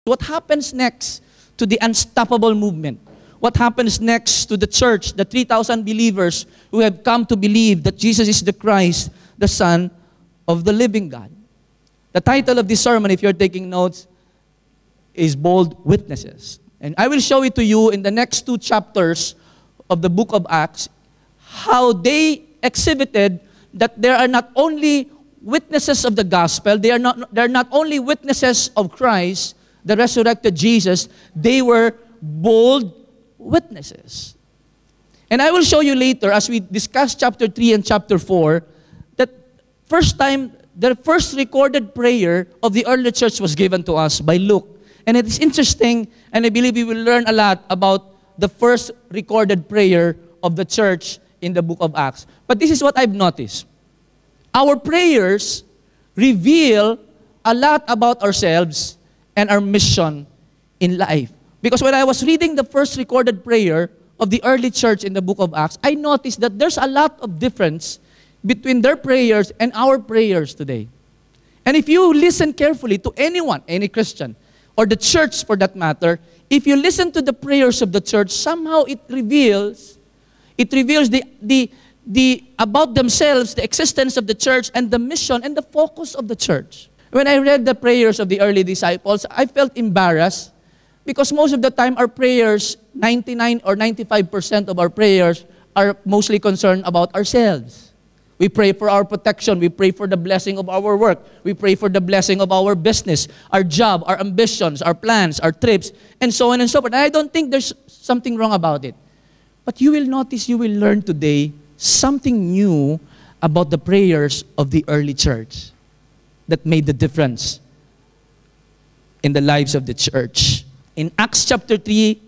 What happens next to the unstoppable movement? What happens next to the church, the 3,000 believers who have come to believe that Jesus is the Christ, the Son of the living God? The title of this sermon, if you're taking notes, is Bold Witnesses. And I will show it to you in the next 2 chapters of the book of Acts, how they exhibited that there are not only witnesses of the gospel, they're not only witnesses of Christ, the resurrected Jesus, they were bold witnesses. And I will show you later, as we discuss chapter 3 and chapter 4, that the first recorded prayer of the early church was given to us by Luke. And it is interesting, and I believe we will learn a lot about the first recorded prayer of the church in the book of Acts. But this is what I've noticed. Our prayers reveal a lot about ourselves and our mission in life. Because when I was reading the first recorded prayer of the early church in the book of Acts, I noticed that there's a lot of difference between their prayers and our prayers today. And if you listen carefully to anyone, any Christian, or the church for that matter, if you listen to the prayers of the church, somehow it reveals the about themselves, the existence of the church, and the mission and the focus of the church. When I read the prayers of the early disciples, I felt embarrassed because most of the time our prayers, 99 or 95% of our prayers are mostly concerned about ourselves. We pray for our protection. We pray for the blessing of our work. We pray for the blessing of our business, our job, our ambitions, our plans, our trips, and so on and so forth. And I don't think there's something wrong about it. But you will notice, you will learn today something new about the prayers of the early church that made the difference in the lives of the church. In Acts chapter 3,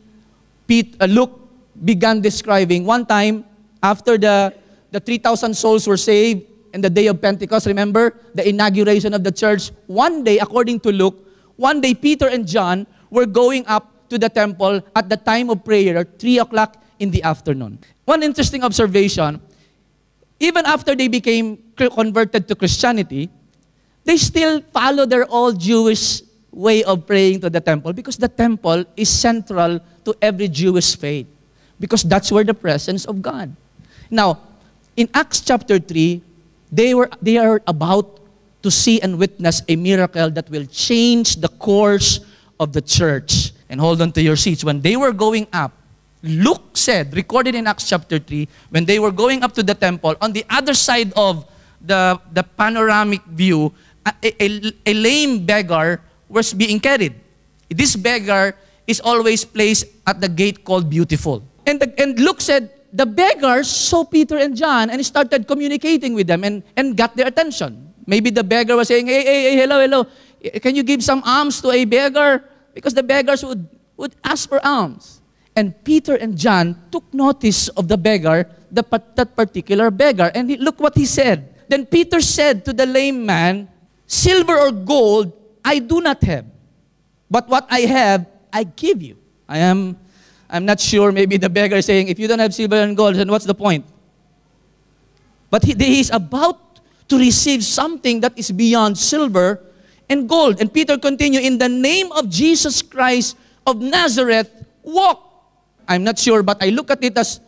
Luke began describing one time after the 3,000 souls were saved in the day of Pentecost. Remember the inauguration of the church? One day, according to Luke, one day Peter and John were going up to the temple at the time of prayer, 3 o'clock in the afternoon. One interesting observation, even after they became converted to Christianity, they still follow their old Jewish way of praying to the temple because the temple is central to every Jewish faith because that's where the presence of God. Now, in Acts chapter 3, they are about to see and witness a miracle that will change the course of the church. And hold on to your seats. When they were going up, Luke said, recorded in Acts chapter 3, when they were going up to the temple, on the other side of the panoramic view, a lame beggar was being carried. This beggar is always placed at the gate called Beautiful. And Luke said, the beggars saw Peter and John and started communicating with them and got their attention. Maybe the beggar was saying, hey, hello, can you give some alms to a beggar? Because the beggars would ask for alms. And Peter and John took notice of the beggar, that particular beggar. And look what he said. Then Peter said to the lame man, silver or gold I do not have, but what I have, I give you. I'm not sure, maybe the beggar is saying, if you don't have silver and gold, then what's the point? But he is about to receive something that is beyond silver and gold. And Peter continued, in the name of Jesus Christ of Nazareth, walk. I'm not sure, but I look at it as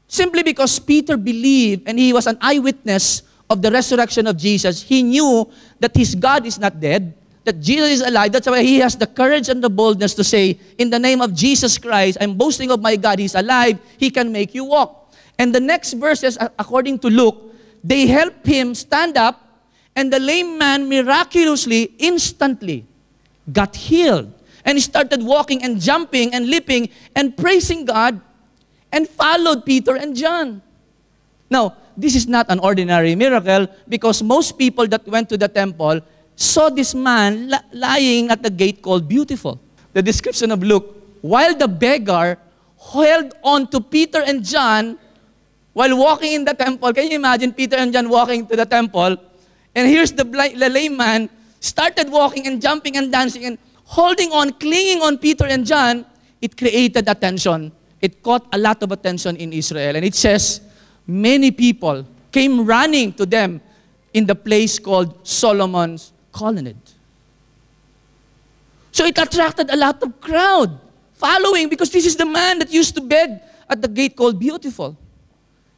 simply because Peter believed and he was an eyewitness of the resurrection of Jesus. He knew that his God is not dead, that Jesus is alive. That's why he has the courage and the boldness to say, in the name of Jesus Christ, I'm boasting of my God. He's alive. He can make you walk. And the next verses, according to Luke, they helped him stand up, and the lame man miraculously, instantly got healed. And he started walking and jumping and leaping and praising God and followed Peter and John. Now, this is not an ordinary miracle because most people that went to the temple saw this man lying at the gate called Beautiful. The description of Luke, while the beggar held on to Peter and John while walking in the temple. Can you imagine Peter and John walking to the temple? And here's the lame man started walking and jumping and dancing and holding on, clinging on Peter and John. It created attention. It caught a lot of attention in Israel. And it says, many people came running to them in the place called Solomon's Colonnade. So it attracted a lot of crowd following because this is the man that used to beg at the gate called Beautiful.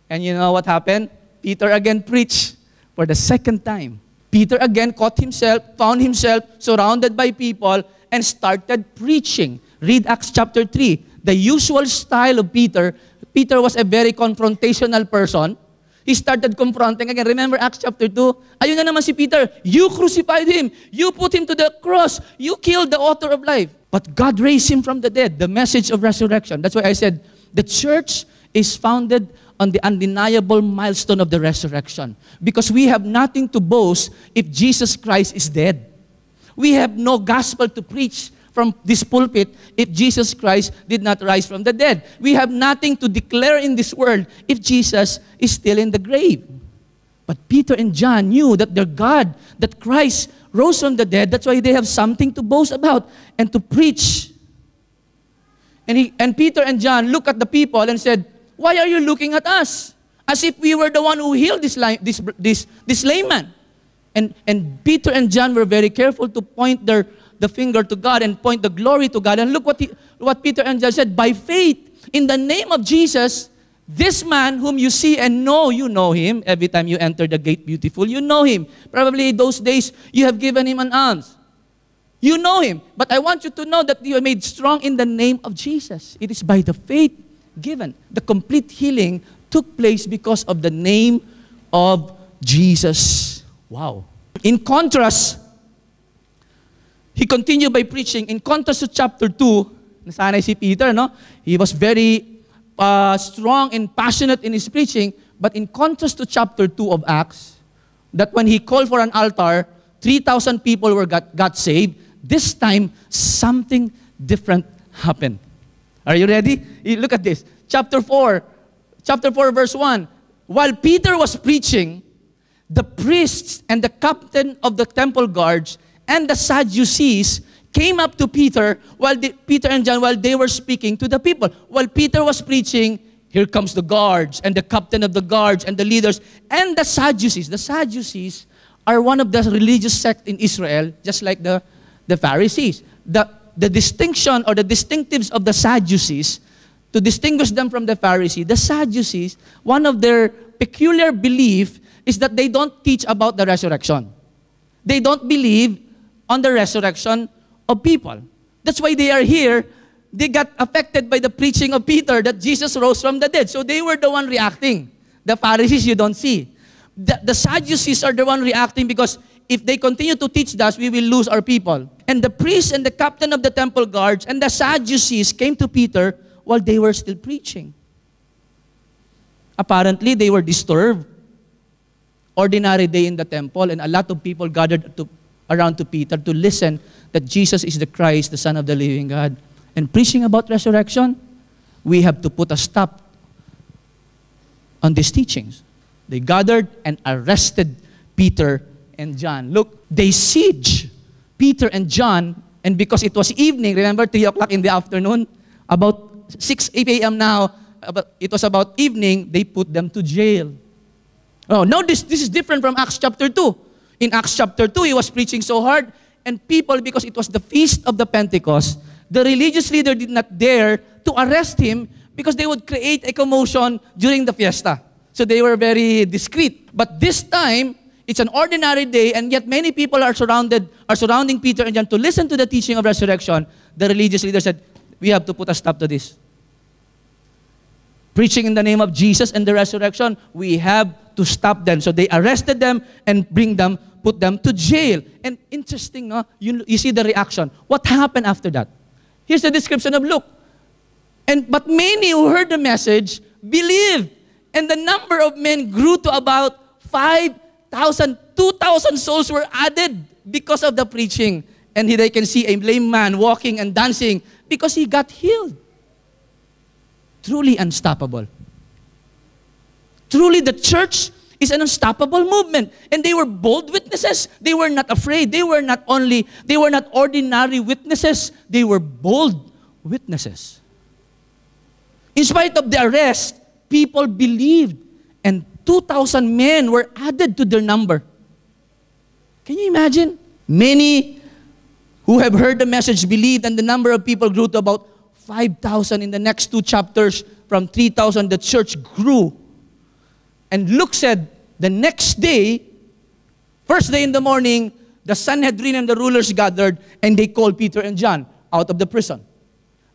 And you know what happened? Peter again preached for the second time. Peter again found himself surrounded by people and started preaching. Read Acts chapter 3. The usual style of Peter. Peter was a very confrontational person. He started confronting again. Remember Acts chapter 2? Ayun na naman si Peter. You crucified him. You put him to the cross. You killed the author of life. But God raised him from the dead. The message of resurrection. That's why I said, the church is founded on the undeniable milestone of the resurrection. Because we have nothing to boast if Jesus Christ is dead. We have no gospel to preach from this pulpit if Jesus Christ did not rise from the dead. We have nothing to declare in this world if Jesus is still in the grave. But Peter and John knew that their God, that Christ rose from the dead. That's why they have something to boast about and to preach. And Peter and John looked at the people and said, "Why are you looking at us? As if we were the one who healed this layman." And Peter and John were very careful to point the finger to God and point the glory to God. And look what Peter and John said. By faith, in the name of Jesus, this man whom you see and know, you know him. Every time you enter the gate Beautiful, you know him. Probably those days, you have given him an alms. You know him. But I want you to know that you are made strong in the name of Jesus. It is by the faith given. The complete healing took place because of the name of Jesus. Wow. In contrast, he continued by preaching. In contrast to chapter 2, nasanay si Peter, no? He was very strong and passionate in his preaching. But in contrast to chapter 2 of Acts, that when he called for an altar, 3,000 people got saved. This time, something different happened. Are you ready? Look at this. Chapter 4, verse 1. While Peter was preaching, the priests and the captain of the temple guards and the Sadducees came up to Peter Peter and John while they were speaking to the people. While Peter was preaching, here comes the guards and the captain of the guards and the leaders and the Sadducees. The Sadducees are one of the religious sects in Israel, just like the Pharisees. The distinction or the distinctives of the Sadducees, to distinguish them from the Pharisees, the Sadducees, one of their peculiar belief is that they don't teach about the resurrection. They don't believe on the resurrection of people. That's why they are here. They got affected by the preaching of Peter that Jesus rose from the dead. So they were the one reacting. The Pharisees you don't see. The Sadducees are the one reacting because if they continue to teach us, we will lose our people. And the priest and the captain of the temple guards and the Sadducees came to Peter while they were still preaching. Apparently, they were disturbed. Ordinary day in the temple, and a lot of people gathered around to Peter to listen that Jesus is the Christ, the Son of the living God. And preaching about resurrection, we have to put a stop on these teachings. They gathered and arrested Peter and John. Look, they siege Peter and John, and because it was evening, remember 3 o'clock in the afternoon, about 8 a.m. now, it was about evening, they put them to jail. Oh, no, this is different from Acts chapter 2. In Acts chapter 2, he was preaching so hard, and people, because it was the feast of the Pentecost, the religious leader did not dare to arrest him because they would create a commotion during the fiesta. So they were very discreet. But this time, it's an ordinary day, and yet many people are surrounding Peter and John to listen to the teaching of resurrection. The religious leader said, we have to put a stop to this. Preaching in the name of Jesus and the resurrection, we have to stop them. So they arrested them and put them to jail. And interesting, no? You see the reaction. What happened after that? Here's the description of Luke. But many who heard the message believed, and the number of men grew to about 5,000, 2,000 souls were added because of the preaching. And here they can see a lame man walking and dancing because he got healed. Truly unstoppable. Truly, the church is an unstoppable movement. And they were bold witnesses. They were not afraid. They were not ordinary witnesses. They were bold witnesses. In spite of the arrest, people believed. And 2,000 men were added to their number. Can you imagine? Many who have heard the message believed, and the number of people grew to about 5,000. In the next 2 chapters, from 3,000, the church grew. And Luke said, the next day, first day in the morning, the Sanhedrin and the rulers gathered, and they called Peter and John out of the prison.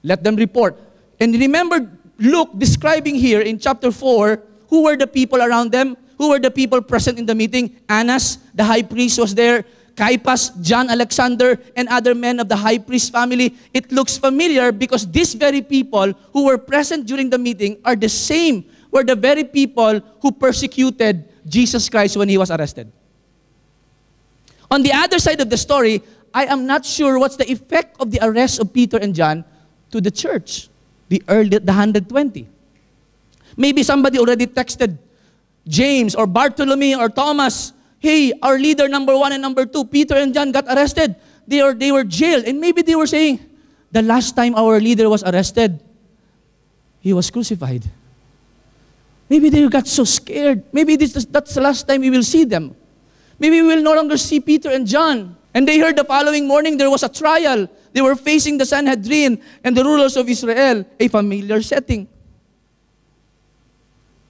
Let them report. And remember Luke describing here in chapter 4, who were the people around them? Who were the people present in the meeting? Annas, the high priest, was there. Caiaphas, John, Alexander, and other men of the high priest family. It looks familiar because these very people who were present during the meeting were the very people who persecuted Jesus Christ when he was arrested. On the other side of the story, I am not sure what's the effect of the arrest of Peter and John to the church, the 120. Maybe somebody already texted James or Bartholomew or Thomas, hey, our leader number 1 and number 2, Peter and John got arrested. They were jailed. And maybe they were saying, the last time our leader was arrested, he was crucified. Maybe they got so scared. Maybe that's the last time we will see them. Maybe we will no longer see Peter and John. And they heard the following morning there was a trial. They were facing the Sanhedrin and the rulers of Israel, a familiar setting.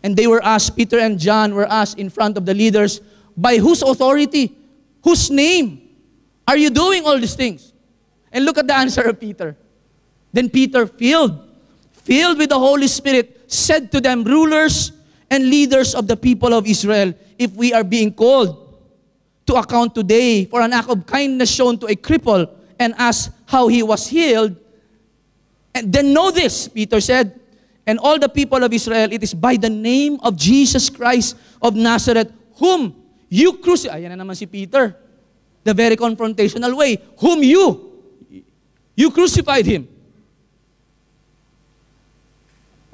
And they were asked, Peter and John were asked in front of the leaders, by whose authority, whose name are you doing all these things? And look at the answer of Peter. Then Peter, filled with the Holy Spirit, said to them, rulers and leaders of the people of Israel, if we are being called to account today for an act of kindness shown to a cripple and ask how he was healed, and then know this, Peter said, and all the people of Israel, it is by the name of Jesus Christ of Nazareth, whom you crucified. Ayan na naman si Peter. The very confrontational way. Whom you crucified him.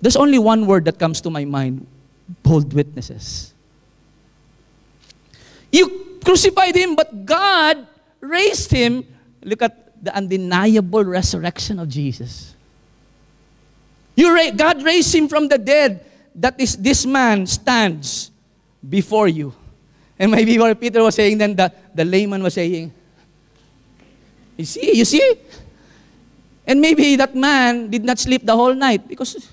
There's only one word that comes to my mind. Bold witnesses. You crucified him, but God raised him. Look at the undeniable resurrection of Jesus. God raised him from the dead. That is, this man stands before you. And maybe what Peter was saying then, the layman was saying, you see? And maybe that man did not sleep the whole night because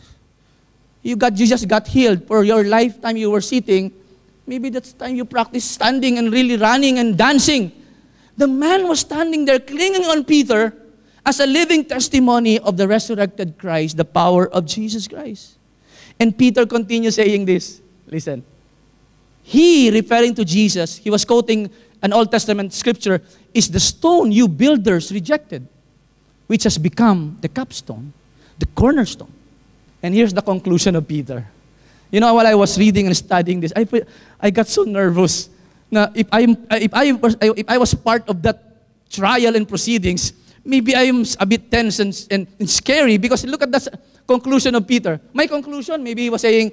you just got healed. For your lifetime you were sitting. Maybe that's time you practice standing and really running and dancing. The man was standing there clinging on Peter as a living testimony of the resurrected Christ, the power of Jesus Christ. And Peter continues saying this. Listen. He, referring to Jesus, he was quoting an Old Testament scripture, is the stone you builders rejected, which has become the capstone, the cornerstone. And here's the conclusion of Peter. You know, while I was reading and studying this, I got so nervous. Now, if I was part of that trial and proceedings, maybe I am a bit tense and scary because look at the conclusion of Peter. My conclusion, maybe he was saying,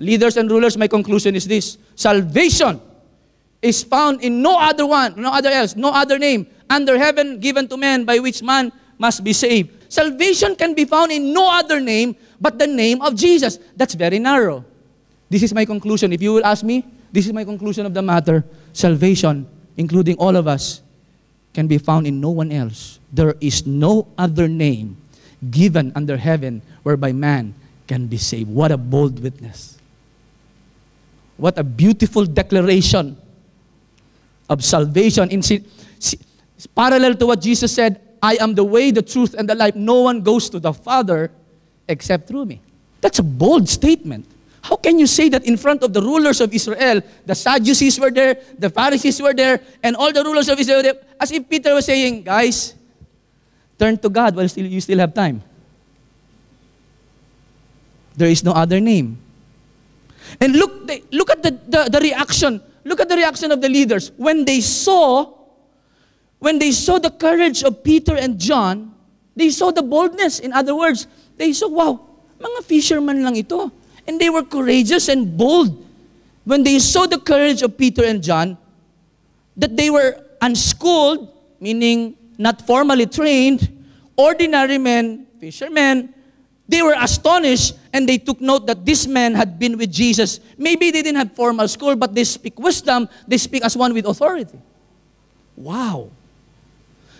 leaders and rulers, my conclusion is this. Salvation is found in no other name under heaven given to men by which man must be saved. Salvation can be found in no other name but the name of Jesus. That's very narrow. This is my conclusion. If you will ask me, this is my conclusion of the matter. Salvation, including all of us, can be found in no one else. There is no other name given under heaven whereby man can be saved. What a bold witness. What a beautiful declaration of salvation. It's parallel to what Jesus said, I am the way, the truth, and the life. No one goes to the Father except through me. That's a bold statement. How can you say that in front of the rulers of Israel? The Sadducees were there, the Pharisees were there, and all the rulers of Israel were there, as if Peter was saying, guys, turn to God while you still have time. There is no other name. And look at the reaction. Look at the reaction of the leaders. When they saw the courage of Peter and John, they saw the boldness. In other words, they saw, wow, mga fishermen lang ito. And they were courageous and bold. When they saw the courage of Peter and John, that they were unschooled, meaning not formally trained, ordinary men, fishermen, they were astonished and they took note that this man had been with Jesus. Maybe they didn't have formal school, but they speak wisdom. They speak as one with authority. Wow.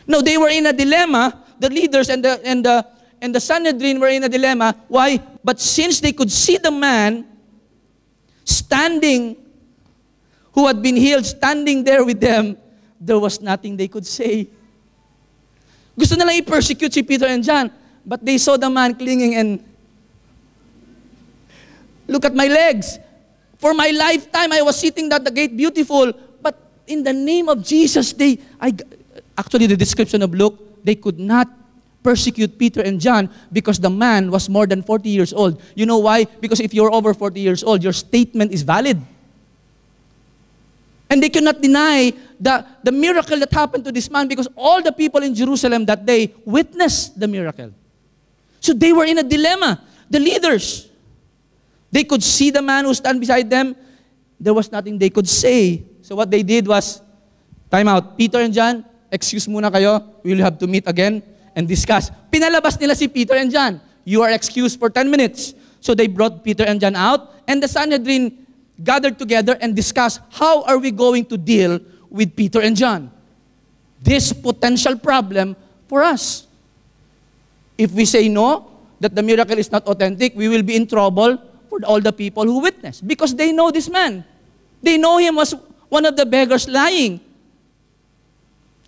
No, they were in a dilemma. The leaders and the Sanhedrin were in a dilemma. Why? But since they could see the man standing, who had been healed, standing there with them, there was nothing they could say. Gusto nilang i-persecute si Peter and John, but they saw the man clinging and, look at my legs. For my lifetime, I was sitting at the gate, beautiful. But in the name of Jesus, actually the description of Luke, they could not persecute Peter and John because the man was more than 40 years old. You know why? Because if you're over 40 years old, your statement is valid. And they cannot deny the miracle that happened to this man because all the people in Jerusalem that day witnessed the miracle. So they were in a dilemma. The leaders, they could see the man who stand beside them. There was nothing they could say. So what they did was, time out. Peter and John, excuse muna kayo. We will have to meet again and discuss. Pinalabas nila si Peter and John. You are excused for 10 minutes. So they brought Peter and John out, and the Sanhedrin gathered together and discussed, how are we going to deal with Peter and John? This potential problem for us. If we say no, that the miracle is not authentic, we will be in trouble for all the people who witnessed. Because they know this man. They know him as one of the beggars lying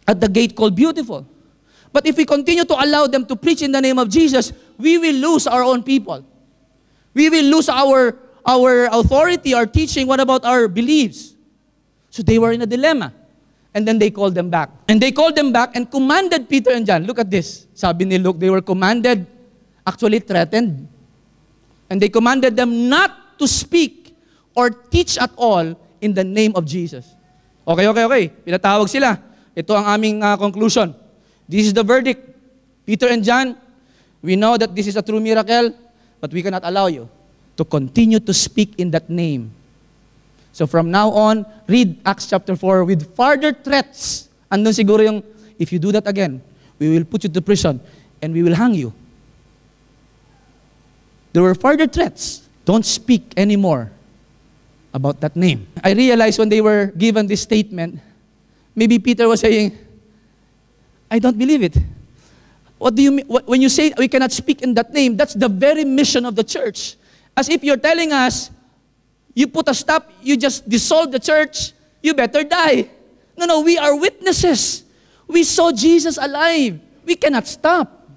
at the gate called Beautiful. But if we continue to allow them to preach in the name of Jesus, we will lose our own people. We will lose our authority, our teaching. What about our beliefs? So they were in a dilemma. And then they called them back. And they called them back and commanded Peter and John. Look at this. Sabi ni Luke, they were commanded, actually threatened. And they commanded them not to speak or teach at all in the name of Jesus. Okay. Pinatawag sila. Ito ang aming conclusion. This is the verdict. Peter and John, we know that this is a true miracle, but we cannot allow you to continue to speak in that name. So from now on, read Acts chapter 4 with further threats. Andun siguro yung, if you do that again, we will put you to prison and we will hang you. There were further threats. Don't speak anymore about that name. I realized when they were given this statement, maybe Peter was saying, I don't believe it. What do you mean? When you say we cannot speak in that name, that's the very mission of the church. As if you're telling us, you put a stop, you just dissolve the church, you better die. No, we are witnesses. We saw Jesus alive. We cannot stop.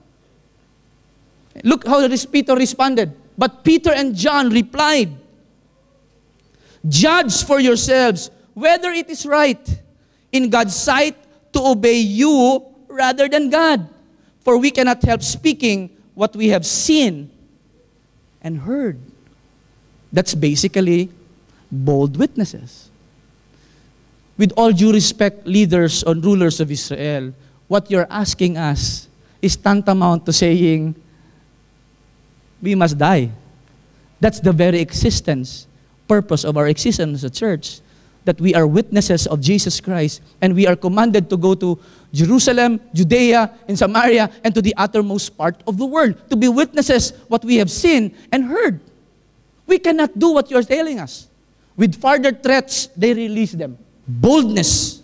Look how Peter responded. But Peter and John replied, judge for yourselves whether it is right in God's sight to obey you rather than God. For we cannot help speaking what we have seen and heard. That's basically bold witnesses. With all due respect, leaders or rulers of Israel, what you're asking us is tantamount to saying, we must die. That's the very existence, purpose of our existence as a church, that we are witnesses of Jesus Christ, and we are commanded to go to Jerusalem, Judea, and Samaria, and to the uttermost part of the world, to be witnesses what we have seen and heard. We cannot do what you're telling us. With further threats, they release them. Boldness.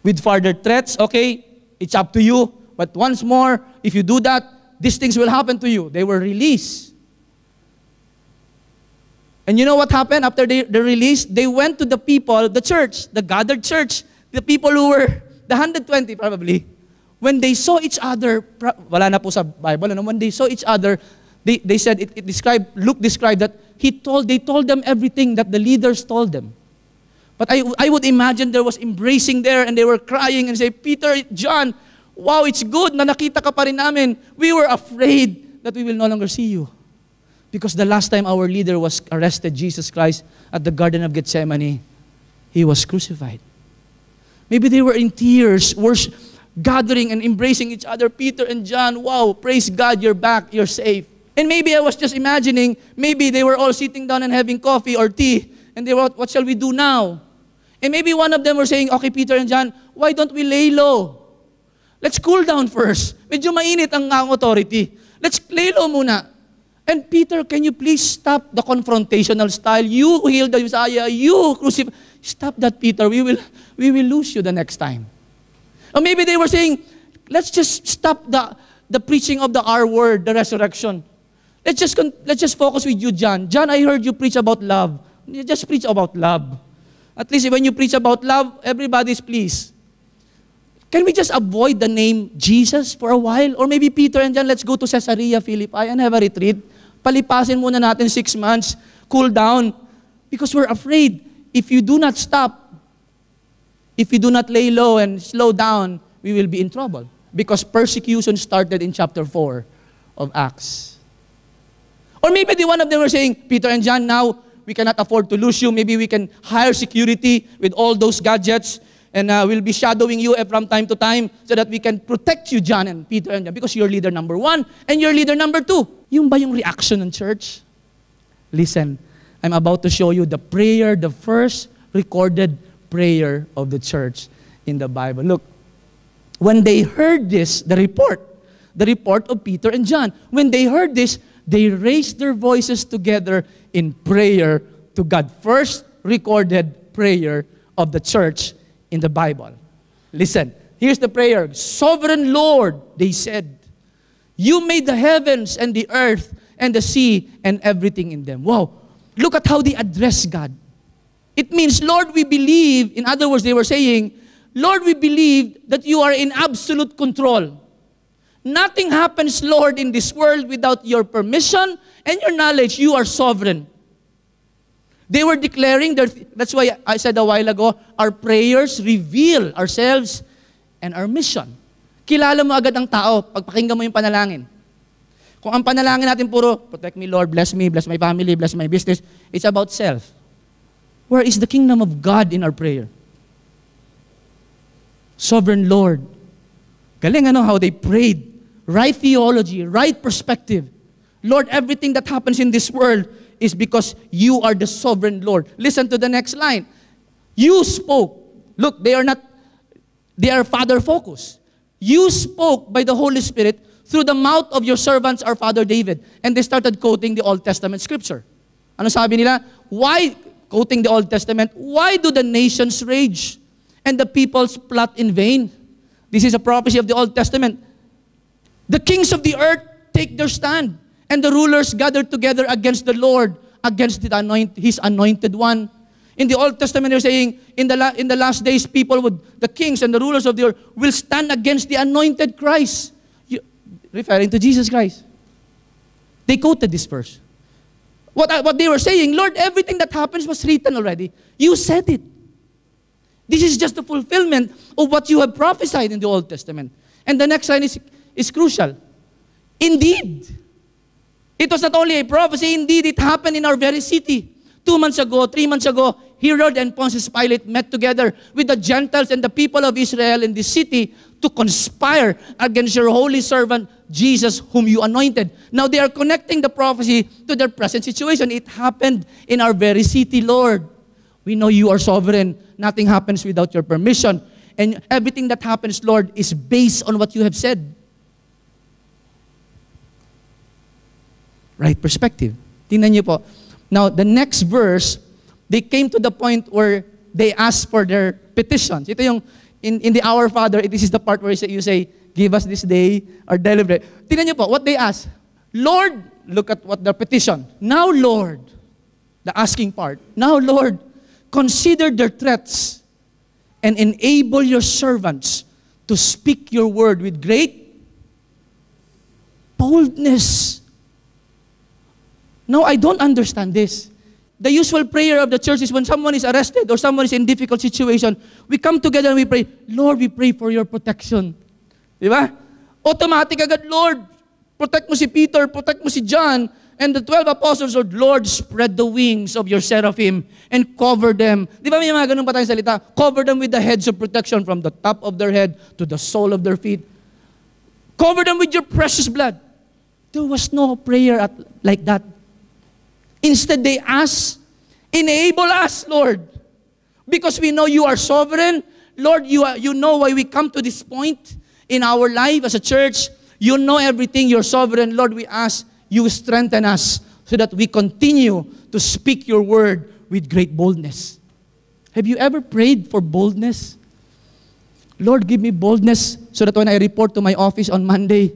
With further threats, okay, it's up to you, but once more, if you do that, these things will happen to you. They were released. And you know what happened after the release? They went to the people, the church, the gathered church, the people who were, the 120 probably, when they saw each other, wala na po sa Bible, when they saw each other, they said, Luke described that they told them everything that the leaders told them. But I would imagine there was embracing there and they were crying and say, Peter, John, wow, it's good na nakita ka pa rin namin. We were afraid that we will no longer see you. Because the last time our leader was arrested, Jesus Christ, at the Garden of Gethsemane, He was crucified. Maybe they were in tears, gathering and embracing each other. Peter and John, wow, praise God, you're back, you're safe. And maybe I was just imagining, maybe they were all sitting down and having coffee or tea, and they were, what shall we do now? And maybe one of them were saying, okay, Peter and John, why don't we lay low? Let's cool down first. Medyo mainit ang authority. Let's lay low muna. And Peter, can you please stop the confrontational style? You healed the Messiah, you crucified. Stop that, Peter. We will lose you the next time. Or maybe they were saying, let's just stop the preaching of the R word, the resurrection. Let's just focus with you, John. John, I heard you preach about love. You just preach about love. At least when you preach about love, everybody's pleased. Can we just avoid the name Jesus for a while? Or maybe Peter and John, let's go to Caesarea Philippi and have a retreat. Palipasin muna natin 6 months, cool down. Because we're afraid, if you do not stop, if you do not lay low and slow down, we will be in trouble. Because persecution started in chapter 4 of Acts. Or maybe one of them were saying, Peter and John, now we cannot afford to lose you. Maybe we can hire security with all those gadgets and we'll be shadowing you from time to time so that we can protect you, John and Peter and John, because you're leader number 1 and you're leader number 2. Yung ba yung reaction ng church? Listen, I'm about to show you the prayer, the first recorded prayer of the church in the Bible. Look, when they heard this, the report of Peter and John, when they heard this, they raised their voices together in prayer to God. First recorded prayer of the church in the Bible. Listen, here's the prayer. Sovereign Lord, they said, you made the heavens and the earth and the sea and everything in them. Wow, look at how they address God. It means, Lord, we believe, in other words, they were saying, Lord, we believe that you are in absolute control. Nothing happens, Lord, in this world without your permission and your knowledge. You are sovereign. They were declaring, that's why I said a while ago, our prayers reveal ourselves and our mission. Kilala mo agad ang tao pag pakinggan mo yung panalangin. Kung ang panalangin natin puro, protect me, Lord, bless me, bless my family, bless my business, it's about self. Where is the kingdom of God in our prayer? Sovereign Lord. Galing how they prayed. Right theology, right perspective. Lord, everything that happens in this world is because you are the sovereign Lord. Listen to the next line. You spoke. Look, they are father-focused. You spoke by the Holy Spirit through the mouth of your servants, our father David. And they started quoting the Old Testament scripture. Ano sabi nila? Why, quoting the Old Testament, why do the nations rage and the peoples plot in vain? This is a prophecy of the Old Testament. The kings of the earth take their stand, and the rulers gather together against the Lord, against His anointed one. In the Old Testament, they're saying, in the last days, the kings and the rulers of the earth will stand against the anointed Christ. Referring to Jesus Christ. They quoted this verse. What they were saying, Lord, everything that happens was written already. You said it. This is just the fulfillment of what you have prophesied in the Old Testament. And the next line is crucial. Indeed, it was not only a prophecy, indeed it happened in our very city. 2 months ago, 3 months ago, Herod and Pontius Pilate met together with the Gentiles and the people of Israel in this city to conspire against your holy servant, Jesus, whom you anointed. Now they are connecting the prophecy to their present situation. It happened in our very city, Lord. We know you are sovereign. Nothing happens without your permission. And everything that happens, Lord, is based on what you have said. Right perspective. Tingnan niyo po. Now, the next verse, they came to the point where they asked for their petitions. Ito yung, in the Our Father, this is the part where you say, give us this day our daily bread. Tingnan niyo po, what they asked. Lord, look at what their petition. Now, Lord, the asking part. Now, Lord, consider their threats and enable your servants to speak your word with great boldness. Now, I don't understand this. The usual prayer of the church is when someone is arrested or someone is in difficult situation, we come together and we pray, Lord, we pray for your protection. Di ba? Automatic agad, Lord, protect mo si Peter, protect mo si John, and the 12 apostles, Lord, spread the wings of your seraphim and cover them. Di ba may mga ganun pa tayong salita? Cover them with the heads of protection from the top of their head to the sole of their feet. Cover them with your precious blood. There was no prayer like that. Instead, they ask, enable us, Lord. Because we know you are sovereign. Lord, you know why we come to this point in our life as a church. You know everything. You're sovereign. Lord, we ask you strengthen us so that we continue to speak your word with great boldness. Have you ever prayed for boldness? Lord, give me boldness so that when I report to my office on Monday,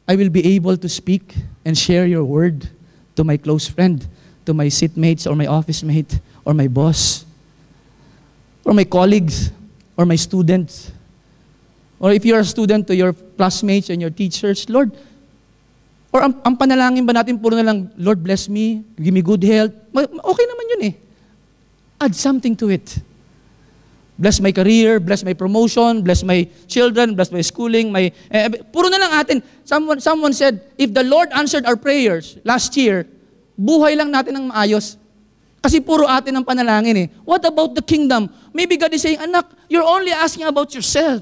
I will be able to speak and share your word to my close friend, to my seatmates or my office mate or my boss or my colleagues or my students. Or if you're a student, to your classmates and your teachers, Lord, or ang panalangin ba natin puro na lang, Lord bless me, give me good health, okay naman yun eh. Add something to it. Bless my career, bless my promotion, bless my children, bless my schooling, puro na lang atin. Someone said, if the Lord answered our prayers last year, buhay lang natin ng maayos. Kasi puro atin ang panalangin eh. What about the kingdom? Maybe God is saying, anak, you're only asking about yourself.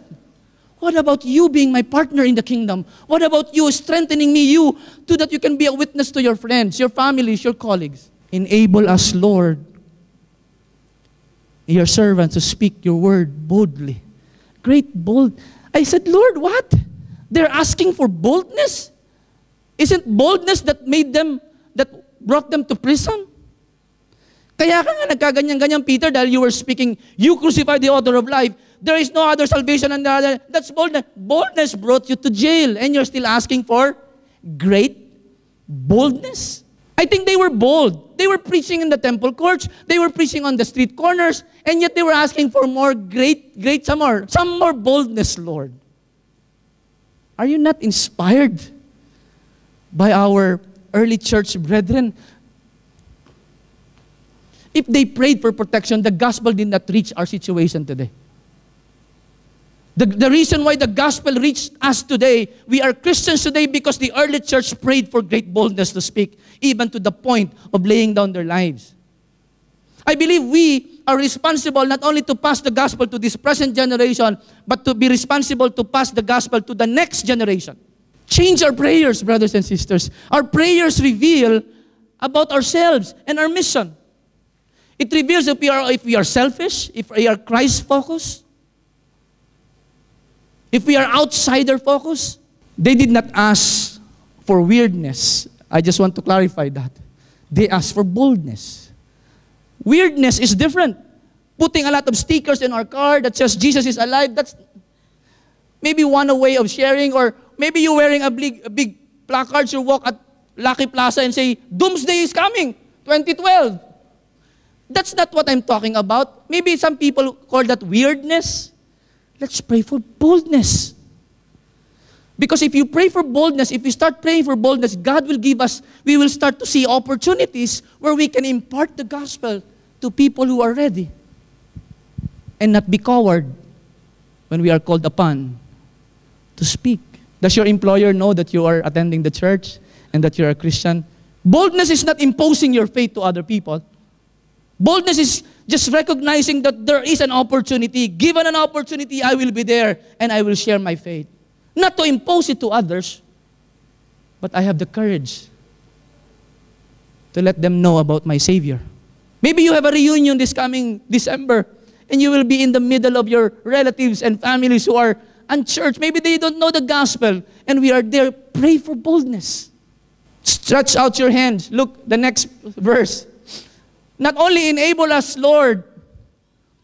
What about you being my partner in the kingdom? What about you strengthening me, you, so that you can be a witness to your friends, your families, your colleagues? Enable us, Lord, your servants to speak your word boldly. Great bold. I said, Lord, what? They're asking for boldness? Isn't boldness that brought them to prison? Kaya ka nga nagkaganyan-ganyan, Peter, dahil you were speaking, you crucified the author of life. There is no other salvation than the other. That's boldness. Boldness brought you to jail, and you're still asking for great boldness. I think they were bold. They were preaching in the temple courts. They were preaching on the street corners, and yet they were asking for more some more boldness, Lord. Are you not inspired by our early church brethren? If they prayed for protection, the gospel did not reach our situation today. The reason why the gospel reached us today, we are Christians today because the early church prayed for great boldness to speak, even to the point of laying down their lives. I believe we are responsible not only to pass the gospel to this present generation, but to be responsible to pass the gospel to the next generation. Change our prayers, brothers and sisters. Our prayers reveal about ourselves and our mission. It reveals if we are selfish, if we are Christ-focused, if we are outsider-focused. They did not ask for weirdness. I just want to clarify that. They asked for boldness. Weirdness is different. Putting a lot of stickers in our car that says Jesus is alive, that's maybe one way of sharing, or maybe you're wearing a big placard, you walk at Lucky Plaza and say, Doomsday is coming, 2012. That's not what I'm talking about. Maybe some people call that weirdness. Let's pray for boldness. Because if you pray for boldness, if we start praying for boldness, God will give us, we will start to see opportunities where we can impart the gospel to people who are ready. And not be coward when we are called upon to speak. Does your employer know that you are attending the church and that you're a Christian? Boldness is not imposing your faith to other people. Boldness is just recognizing that there is an opportunity. Given an opportunity, I will be there and I will share my faith. Not to impose it to others, but I have the courage to let them know about my Savior. Maybe you have a reunion this coming December and you will be in the middle of your relatives and families who are unchurched. Maybe they don't know the gospel and we are there. Pray for boldness. Stretch out your hands. Look, the next verse. Not only enable us, Lord,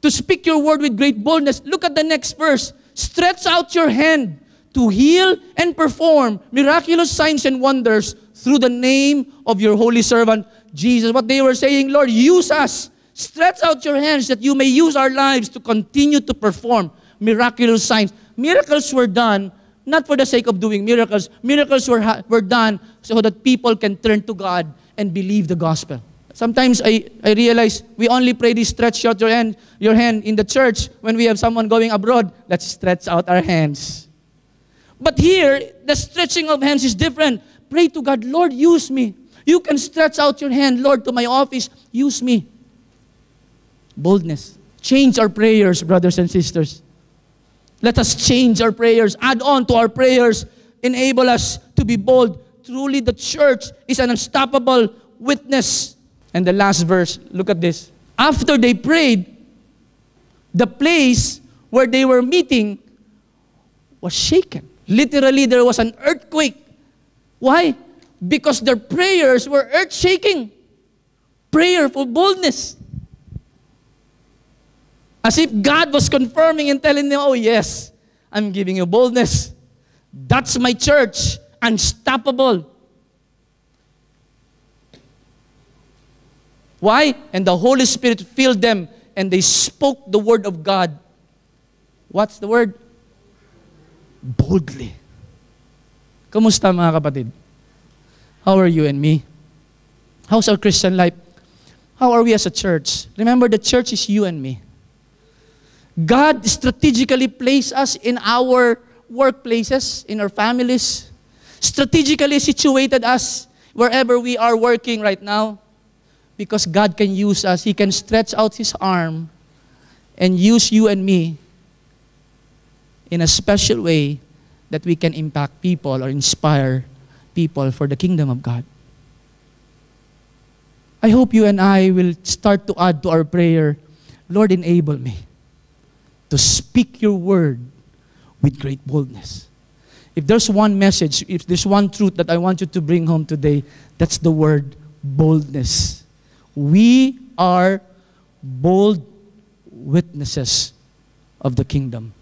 to speak your word with great boldness. Look at the next verse. Stretch out your hand to heal and perform miraculous signs and wonders through the name of your holy servant, Jesus. What they were saying, Lord, use us. Stretch out your hands that you may use our lives to continue to perform miraculous signs. Miracles were done not for the sake of doing miracles. Miracles were done so that people can turn to God and believe the gospel. Sometimes I realize we only pray this stretch out your hand in the church when we have someone going abroad. Let's stretch out our hands. But here, the stretching of hands is different. Pray to God, Lord, use me. You can stretch out your hand, Lord, to my office. Use me. Boldness. Change our prayers, brothers and sisters. Let us change our prayers. Add on to our prayers. Enable us to be bold. Truly, the church is an unstoppable witness. And the last verse, look at this. After they prayed, the place where they were meeting was shaken. Literally, there was an earthquake. Why? Because their prayers were earth-shaking. Prayer for boldness. As if God was confirming and telling them, oh yes, I'm giving you boldness. That's my church. Unstoppable. Why? And the Holy Spirit filled them and they spoke the word of God. What's the word? Boldly. Kamusta mga kapatid? How are you and me? How's our Christian life? How are we as a church? Remember, the church is you and me. God strategically placed us in our workplaces, in our families, strategically situated us wherever we are working right now, because God can use us. He can stretch out His arm and use you and me in a special way that we can impact people or inspire people for the kingdom of God. I hope you and I will start to add to our prayer, Lord, enable me to speak your word with great boldness. If there's one message, if there's one truth that I want you to bring home today, that's the word boldness. We are bold witnesses of the kingdom.